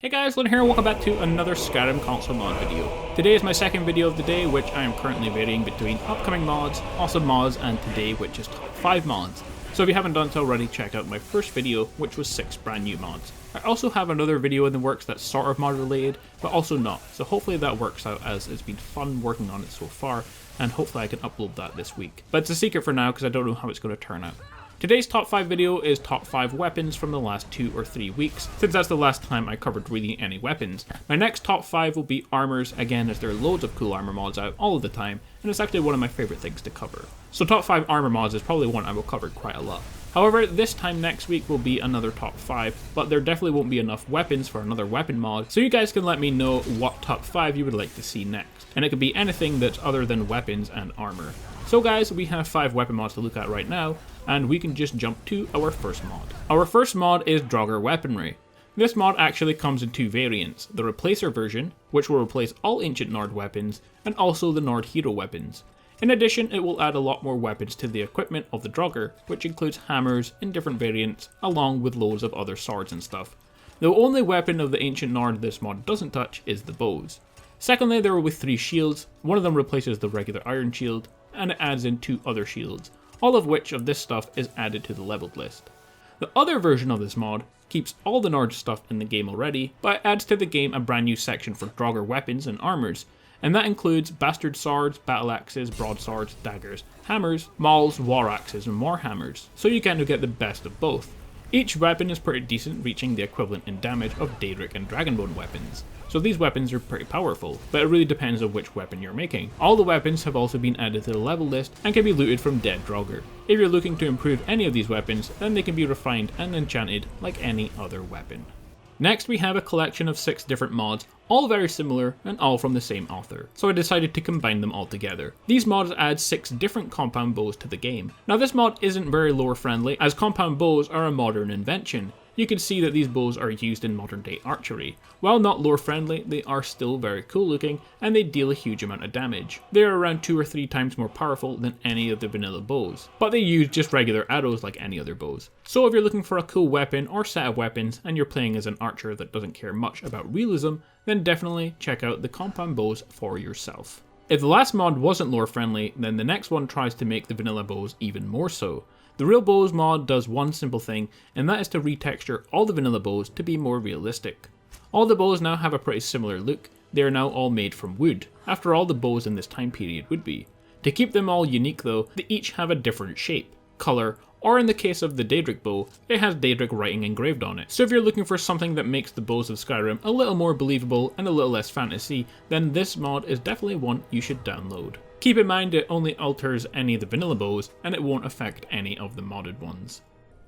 Hey guys, Lun here, and welcome back to another Skyrim console mod video. Today is my second video of the day, which I am currently varying between upcoming mods, awesome mods, and today, which is top 5 mods. So if you haven't done so already, check out my first video, which was 6 brand new mods. I also have another video in the works that's sort of mod related, but also not, so hopefully that works out, as it's been fun working on it so far, and hopefully I can upload that this week. But it's a secret for now, because I don't know how it's going to turn out. Today's top 5 video is top 5 weapons from the last 2 or 3 weeks, since that's the last time I covered really any weapons. My next top 5 will be armours, again as there are loads of cool armour mods out all of the time, and it's actually one of my favourite things to cover. So top 5 armour mods is probably one I will cover quite a lot. However, this time next week will be another top 5, but there definitely won't be enough weapons for another weapon mod, so you guys can let me know what top 5 you would like to see next. And it could be anything that's other than weapons and armour. So guys, we have 5 weapon mods to look at right now, and we can just jump to our first mod. Our first mod is Draugr weaponry. This mod actually comes in 2 variants, the Replacer version, which will replace all ancient Nord weapons, and also the Nord hero weapons. In addition, it will add a lot more weapons to the equipment of the Draugr, which includes hammers in different variants, along with loads of other swords and stuff. The only weapon of the ancient Nord this mod doesn't touch is the bows. Secondly, there will be 3 shields. One of them replaces the regular iron shield, and it adds in 2 other shields, all of which of this stuff is added to the leveled list. The other version of this mod keeps all the Nord stuff in the game already, but it adds to the game a brand new section for Draugr weapons and armours, and that includes bastard swords, battle axes, broadswords, daggers, hammers, mauls, war axes, and more hammers, so you kind of get the best of both. Each weapon is pretty decent, reaching the equivalent in damage of Daedric and Dragonbone weapons. So these weapons are pretty powerful, but it really depends on which weapon you're making. All the weapons have also been added to the level list and can be looted from dead Draugr. If you're looking to improve any of these weapons, then they can be refined and enchanted like any other weapon. Next, we have a collection of 6 different mods, all very similar and all from the same author, so I decided to combine them all together. These mods add 6 different compound bows to the game. Now this mod isn't very lore friendly, as compound bows are a modern invention. You can see that these bows are used in modern day archery. While not lore friendly, they are still very cool looking, and they deal a huge amount of damage. They are around 2 or 3 times more powerful than any of the vanilla bows, but they use just regular arrows like any other bows. So if you're looking for a cool weapon or set of weapons, and you're playing as an archer that doesn't care much about realism, then definitely check out the compound bows for yourself. If the last mod wasn't lore friendly, then the next one tries to make the vanilla bows even more so. The Real Bows mod does one simple thing, and that is to retexture all the vanilla bows to be more realistic. All the bows now have a pretty similar look. They are now all made from wood, after all the bows in this time period would be. To keep them all unique though, they each have a different shape, colour, or in the case of the Daedric bow, it has Daedric writing engraved on it. So if you're looking for something that makes the bows of Skyrim a little more believable and a little less fantasy, then this mod is definitely one you should download. Keep in mind it only alters any of the vanilla bows, and it won't affect any of the modded ones.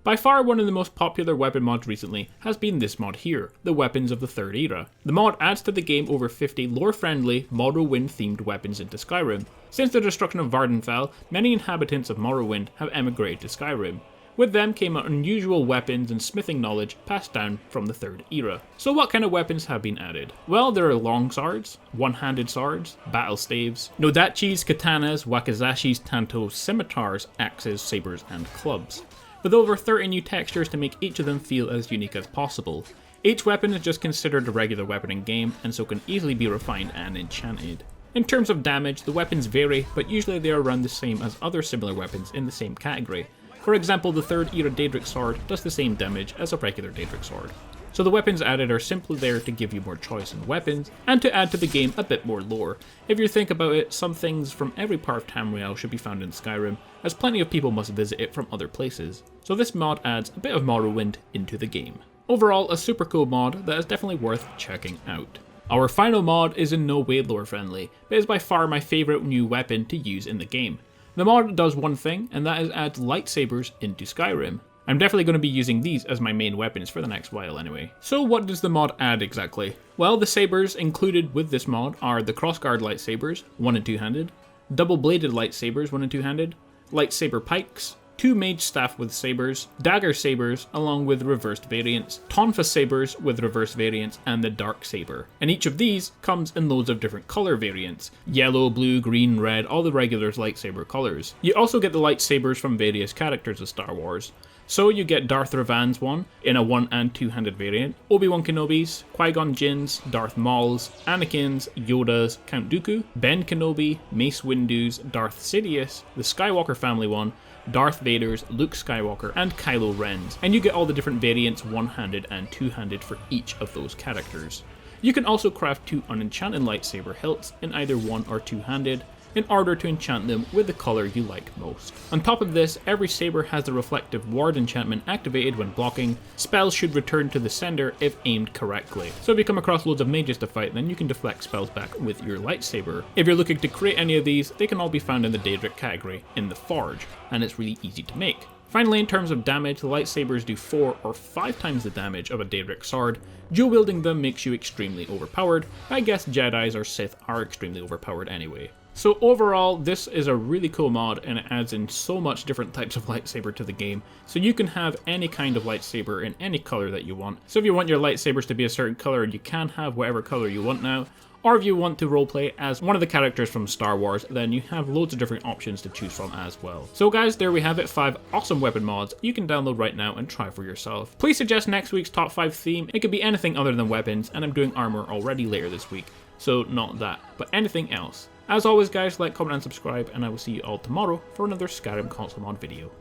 By far one of the most popular weapon mods recently has been this mod here, the Weapons of the Third Era. The mod adds to the game over 50 lore-friendly, Morrowind themed weapons into Skyrim. Since the destruction of Vardenfell, many inhabitants of Morrowind have emigrated to Skyrim. With them came unusual weapons and smithing knowledge passed down from the Third Era. So what kind of weapons have been added? Well, there are long swords, one-handed swords, battle staves, nodachis, katanas, wakizashis, tantos, scimitars, axes, sabers, and clubs, with over 30 new textures to make each of them feel as unique as possible. Each weapon is just considered a regular weapon in game, and so can easily be refined and enchanted. In terms of damage, the weapons vary, but usually they are around the same as other similar weapons in the same category. For example, the Third Era Daedric sword does the same damage as a regular Daedric sword. So the weapons added are simply there to give you more choice in weapons, and to add to the game a bit more lore. If you think about it, some things from every part of Tamriel should be found in Skyrim, as plenty of people must visit it from other places. So this mod adds a bit of Morrowind into the game. Overall, a super cool mod that is definitely worth checking out. Our final mod is in no way lore friendly, but is by far my favourite new weapon to use in the game. The mod does one thing, and that is adds lightsabers into Skyrim. I'm definitely going to be using these as my main weapons for the next while anyway. So what does the mod add exactly? Well, the sabers included with this mod are the crossguard lightsabers, 1 and 2 handed, double bladed lightsabers, 1 and 2 handed, lightsaber pikes, 2 mage staff with sabers, dagger sabers along with reversed variants, tonfa sabers with reverse variants, and the dark saber. And each of these comes in loads of different color variants. Yellow, blue, green, red, all the regular lightsaber colors. You also get the lightsabers from various characters of Star Wars. So you get Darth Revan's one in a one and two-handed variant, Obi-Wan Kenobi's, Qui-Gon Jinn's, Darth Maul's, Anakin's, Yoda's, Count Dooku, Ben Kenobi, Mace Windu's, Darth Sidious, the Skywalker family one, Darth Vader's, Luke Skywalker, and Kylo Ren's, and you get all the different variants one-handed and two-handed for each of those characters. You can also craft 2 unenchanted lightsaber hilts in either one or two-handed, in order to enchant them with the colour you like most. On top of this, every saber has the reflective ward enchantment activated when blocking. Spells should return to the sender if aimed correctly. So if you come across loads of mages to fight, then you can deflect spells back with your lightsaber. If you're looking to create any of these, they can all be found in the Daedric category in the Forge, and it's really easy to make. Finally, in terms of damage, the lightsabers do 4 or 5 times the damage of a Daedric sword. Dual wielding them makes you extremely overpowered, but I guess Jedis or Sith are extremely overpowered anyway. So overall, this is a really cool mod, and it adds in so much different types of lightsaber to the game, so you can have any kind of lightsaber in any color that you want. So if you want your lightsabers to be a certain color, you can have whatever color you want now, or if you want to roleplay as one of the characters from Star Wars, then you have loads of different options to choose from as well. So guys, there we have it, 5 awesome weapon mods you can download right now and try for yourself. Please suggest next week's top 5 theme. It could be anything other than weapons, and I'm doing armor already later this week, so not that, but anything else. As always guys, like, comment and subscribe, and I will see you all tomorrow for another Skyrim console mod video.